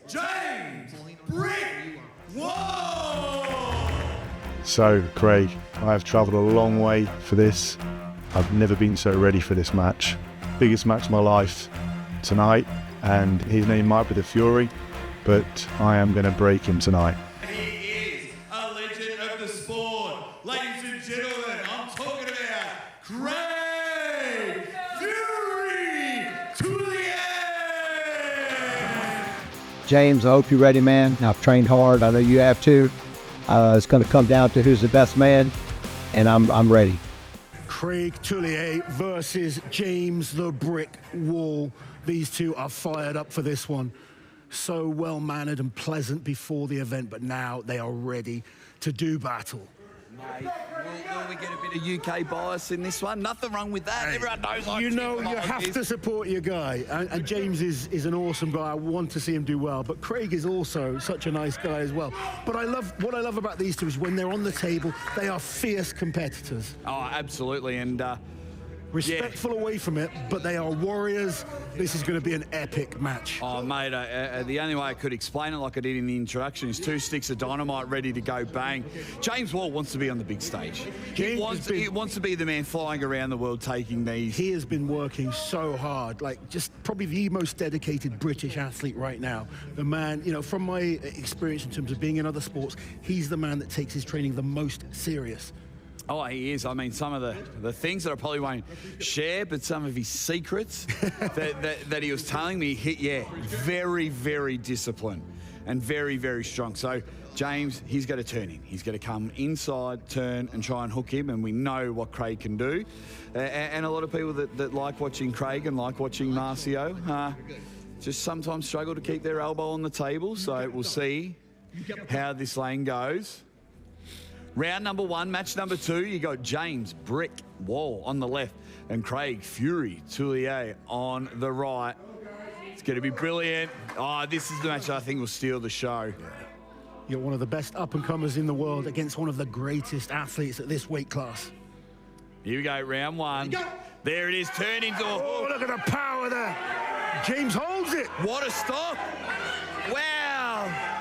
James Brick Wall! So, Craig, I have travelled a long way for this. I've never been so ready for this match. Biggest match of my life tonight, and his name might be the Fury, but I am going to break him tonight. He is a legend of the sport. Ladies and gentlemen, I'm talking about Kraken Tullier! James, I hope you're ready, man. I've trained hard. I know you have too. It's going to come down to who's the best man, and I'm ready. Kraken Tullier versus James the Brick Wall. These two are fired up for this one. So well-mannered and pleasant before the event, but now they are ready to do battle. Mate, will we get a bit of UK bias in this one? Nothing wrong with that. Hey, everyone knows you know, you have to support your guy. And James is an awesome guy. I want to see him do well. But Craig is also such a nice guy as well. But what I love about these two is when they're on the table, they are fierce competitors. Oh, absolutely. And respectful away from it, but they are warriors. This is going to be an epic match. Oh, mate, the only way I could explain it like I did in the introduction is 2 sticks of dynamite ready to go bang. James Wall wants to be on the big stage. He wants to be the man flying around the world taking these. He has been working so hard, like just probably the most dedicated British athlete right now. The man, you know, from my experience in terms of being in other sports, he's the man that takes his training the most serious. Oh, he is. I mean, some of the things that I probably won't share, but some of his secrets that he was telling me, very, very disciplined and very, very strong. So, James, he's got to turn in. He's got to come inside, turn, and try and hook him, and we know what Craig can do. And a lot of people that like watching Craig and like watching Marcio just sometimes struggle to keep their elbow on the table, so we'll see how this lane goes. Round number 1, match number 2, you got James Brick Wall on the left and Kraken Fury Tullier on the right. It's going to be brilliant. Oh, this is the match I think will steal the show. You're one of the best up-and-comers in the world against one of the greatest athletes at this weight class. Here we go, round 1. There it is, turn into a... Oh, look at the power there. James holds it. What a stop. Wow.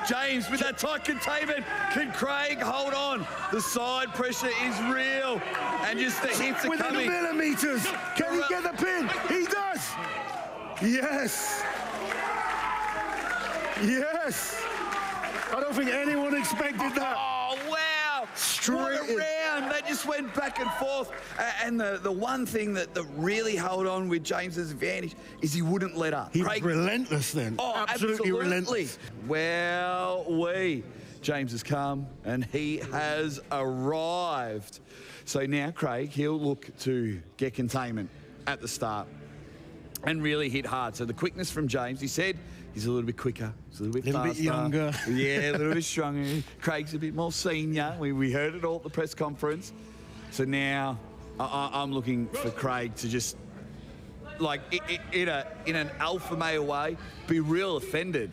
James with that tight containment. Can Craig hold on? The side pressure is real. And just the hits are within coming. millimeters. Can he get the pin? He does. Yes. Yes. I don't think anyone expected that. Oh, wow. Straight what a round. They just went back and forth. And the one thing that really held on with James's advantage is he wouldn't let up. He was relentless then. Oh, absolutely relentless. Well, James has come and he has arrived. So now, Craig, he'll look to get containment at the start and really hit hard. So the quickness from James, he said, he's a little bit quicker, he's a little bit faster. A bit younger. Yeah, a little bit stronger. Craig's a bit more senior. We heard it all at the press conference. So now I'm looking for Craig to just, like, in an alpha male way, be real offended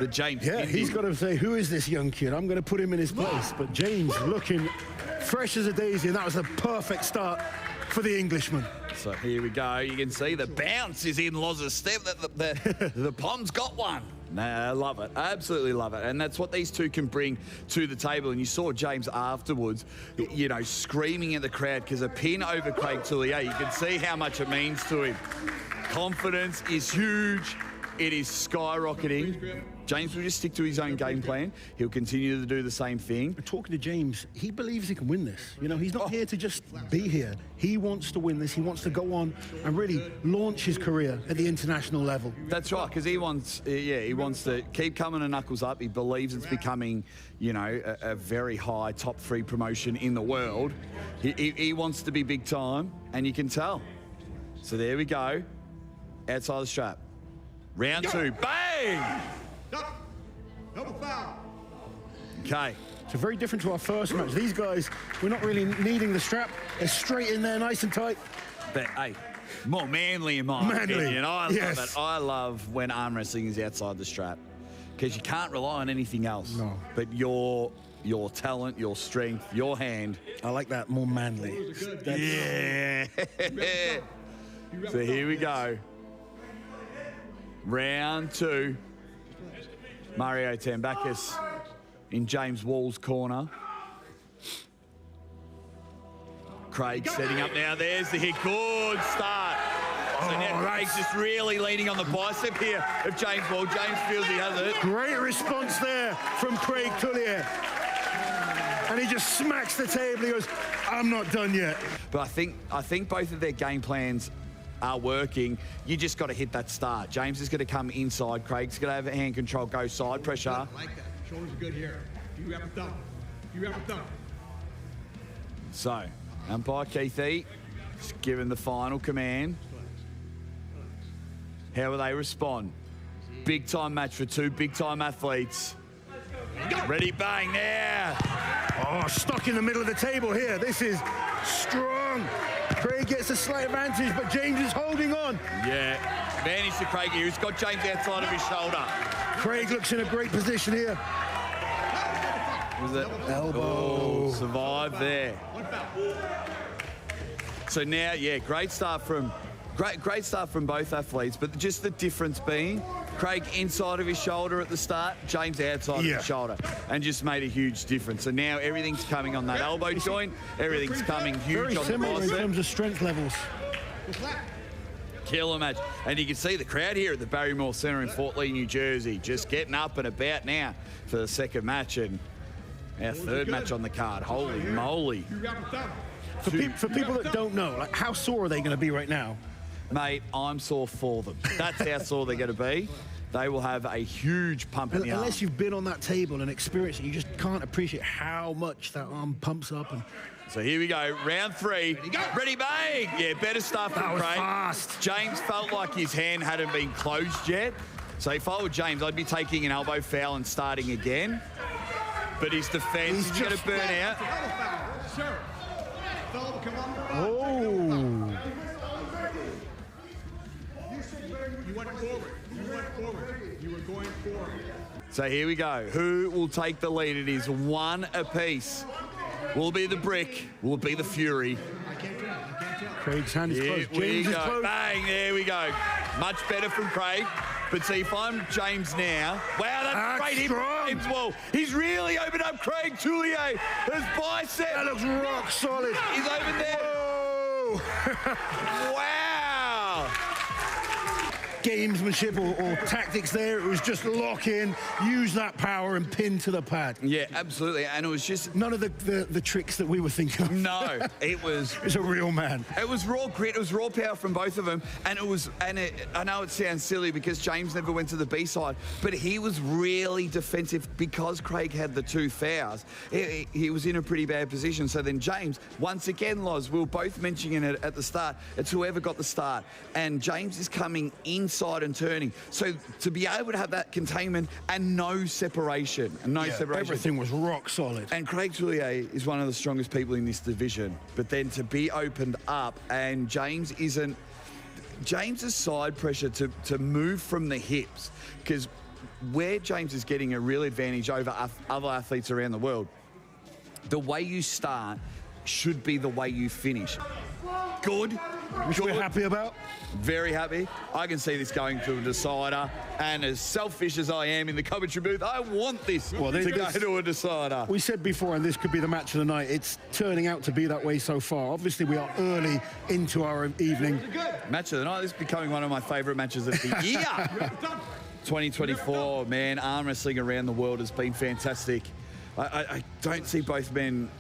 that James... Yeah, he's got to say, who is this young kid? I'm going to put him in his place. But James looking fresh as a daisy, and that was a perfect start for the Englishman. So here we go. You can see the bounce is in Loz's step. The Pom's got one. Nah, I love it. I absolutely love it. And that's what these two can bring to the table. And you saw James afterwards, you know, screaming at the crowd because a pin over Kraken Tullier, you can see how much it means to him. Confidence is huge. It is skyrocketing. James will just stick to his own game plan. He'll continue to do the same thing. Talking to James, he believes he can win this. You know, he's not here to just be here. He wants to win this. He wants to go on and really launch his career at the international level. That's right, because he wants to keep coming to knuckles up. He believes it's becoming, you know, a very high top 3 promotion in the world. He wants to be big time, and you can tell. So there we go. Outside the strap. Round 2. Bang! Double foul. Okay. So very different to our first match. These guys, we're not really needing the strap. They're straight in there, nice and tight. But, hey, more manly in my opinion. I love it. I love when arm wrestling is outside the strap because you can't rely on anything else. No. But your talent, your strength, your hand. I like that, more manly. Yeah. So here we go. Round 2. Mario Tambakis in James Wall's corner. Craig setting up now. There's the hit. Good start. So now Craig's just really leaning on the bicep here of James Wall. James feels he has it. Great response there from Craig Tullier. And he just smacks the table. He goes, I'm not done yet. But I think both of their game plans are working. You just got to hit that start. James is going to come inside. Craig's going to have hand control, go side pressure. I like that. Shoulders are good here. You wrap it up. You wrap it up. So, umpire Keithy is given the final command. How will they respond? Big time match for two big time athletes. Ready, bang, now. Oh, stuck in the middle of the table here. This is strong. Craig gets a slight advantage, but James is holding on. Yeah, advantage to Craig here. He's got James outside of his shoulder. Craig looks in a great position here. Was it? Elbow. Oh, survived there. So now, yeah, great start from both athletes, but just the difference being Craig inside of his shoulder at the start, James outside of his shoulder, and just made a huge difference. So now everything's coming on that elbow joint, everything's coming huge Very on the similar in bicep. terms of strength levels. Killer match. And you can see the crowd here at the Barrymore Centre in Fort Lee, New Jersey, just getting up and about now for the second match and our third match on the card. Holy moly. For people that don't know, like, how sore are they going to be right now? Mate, I'm sore for them. That's how sore they're going to be. They will have a huge pump in the arm. Unless you've been on that table and experienced it, you just can't appreciate how much that arm pumps up. And So here we go, round three. Ready, bang! Yeah, better stuff from that was Craig. fast. James felt like his hand hadn't been closed yet. So if I were James, I'd be taking an elbow foul and starting again. But his defense is going to burn out. Oh. You went forward. You went forward. You were going forward. So here we go. Who will take the lead? It is one apiece. Will it be the Brick? Will it be the Fury? Craig's hand is Here closed. we James is go. closed. Bang, there we go. Much better from Craig. But see, if I'm James now, wow, that's great hit strong. from James Wall. He's really opened up Craig Tullier. His bicep. That looks rock solid. He's open there. Whoa. Wow. Gamesmanship or tactics there. It was just lock in, use that power and pin to the pad. Yeah, absolutely. And it was just, None of the tricks that we were thinking of. no, it was. It's a real man. It was raw grit, it was raw power from both of them, and I know it sounds silly because James never went to the B-side, but he was really defensive because Craig had the two fouls. He was in a pretty bad position. So then James, once again, Loz, we were both mentioning it at the start, it's whoever got the start, and James is coming inside and turning. So to be able to have that containment and no separation, Everything was rock solid. and Craig Tullier is one of the strongest people in this division. But then to be opened up, and James's side pressure to move from the hips, because where James is getting a real advantage over other athletes around the world, the way you start should be the way you finish. Good. Which we're happy about. Very happy. I can see this going to a decider, and as selfish as I am in the commentary booth, I want this to go to a decider. We said before, and this could be the match of the night, it's turning out to be that way so far. Obviously, we are early into our evening. Match of the night. This is becoming one of my favourite matches of the year. 2024, man, arm wrestling around the world has been fantastic. I don't see both men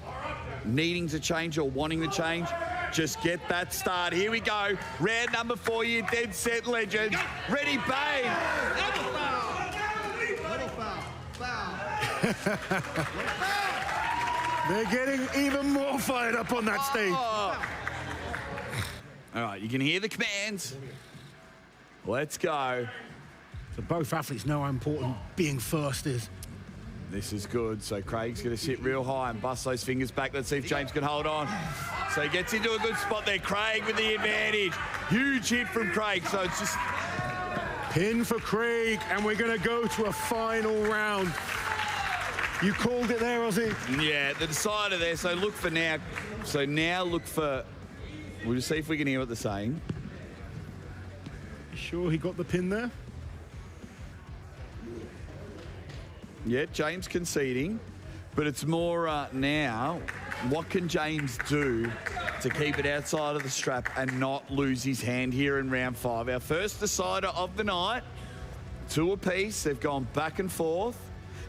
needing to change or wanting to change. Just get that start. Here we go. Round number 4, you dead set legends. Ready, bang. They're getting even more fired up on that stage. Oh. All right, you can hear the commands. Let's go. So both athletes know how important being first is. This is good. So Craig's going to sit real high and bust those fingers back. Let's see if James can hold on. So he gets into a good spot there. Craig with the advantage. Huge hit from Craig. So it's just... Pin for Craig, and we're going to go to a final round. You called it there, Ozzy. Yeah, the decider there. So look for now. So now look for... We'll just see if we can hear what they're saying. Sure he got the pin there? Yeah, James conceding, but it's more now, what can James do to keep it outside of the strap and not lose his hand here in round 5? Our first decider of the night, 2 apiece. They've gone back and forth.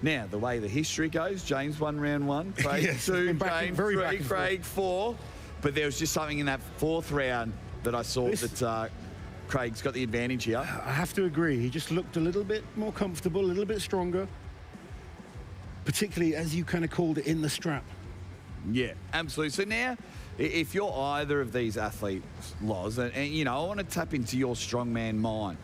Now, the way the history goes, James won round 1, Craig Yes, 2, back James very 3, back and Craig 4. But there was just something in that 4th round that I saw that Craig's got the advantage here. I have to agree. He just looked a little bit more comfortable, a little bit stronger, particularly as you kind of called it, in the strap. Yeah, absolutely. So now, if you're either of these athletes, Loz, and you know, I want to tap into your strongman mind.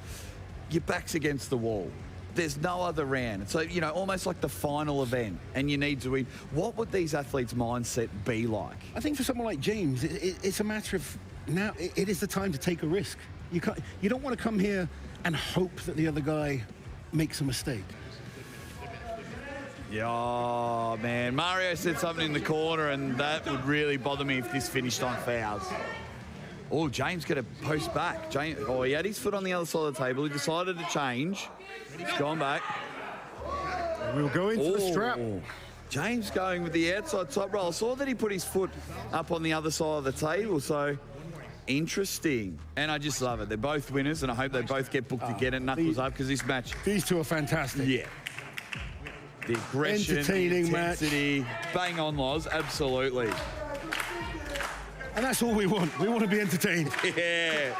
Your back's against the wall. There's no other round. So, you know, almost like the final event, and you need to win. What would these athletes' mindset be like? I think for someone like James, it's a matter of now it is the time to take a risk. You don't want to come here and hope that the other guy makes a mistake. Yeah, oh, man. Mario said something in the corner, and that would really bother me if this finished on fouls. Oh, James got a post back. James, oh, he had his foot on the other side of the table. He decided to change. He's gone back. We'll go into the strap. James going with the outside top roll. I saw that he put his foot up on the other side of the table, so interesting. And I just love it. They're both winners, and I hope they both get booked again at Knuckles Up, because this match... These two are fantastic. Yeah. The aggression, entertaining the intensity, bang on, Loz, absolutely. And that's all we want. We want to be entertained. Yeah.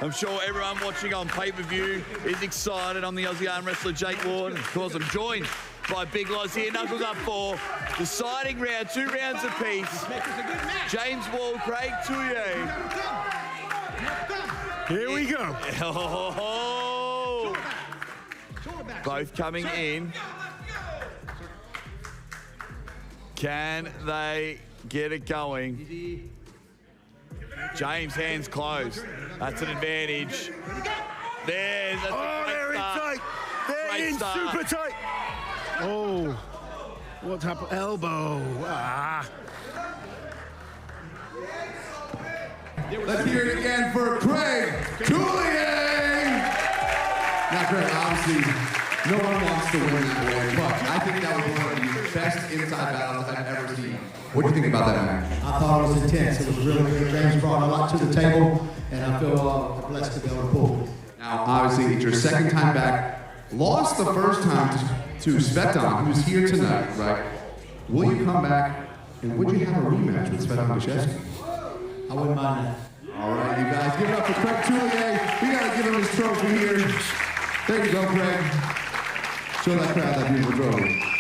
I'm sure everyone watching on pay-per-view is excited. I'm the Aussie arm wrestler, Jake Ward. Of course, I'm joined by Big Loz here. Knuckles Up 4. Deciding round, 2 rounds apiece. James Wall, Craig Tullier. Here we go. Oh. Both coming in. Can they get it going? James, hands closed. That's an advantage. There's a they're in tight. They're in super tight. Oh, what's happened? Elbow. Ah. Let's hear it again for Craig Tullier. Now, Craig, obviously, no one wants to win that way, but I think that was one of the best inside battles I've ever seen. What do you think about that match? I thought it was intense. It was really good. James brought a lot to the table, and I feel blessed to be on the pool. Now, obviously, it's your second time back. Lost the first time to Svetan, who's here tonight, right? Will you come back, and would you have a rematch with Svetan Gashevsky? I wouldn't mind that. All right, you guys, give it up for Craig Tullier. We got to give him his trophy here. There you go, Craig. Show that crowd that beautiful trophy.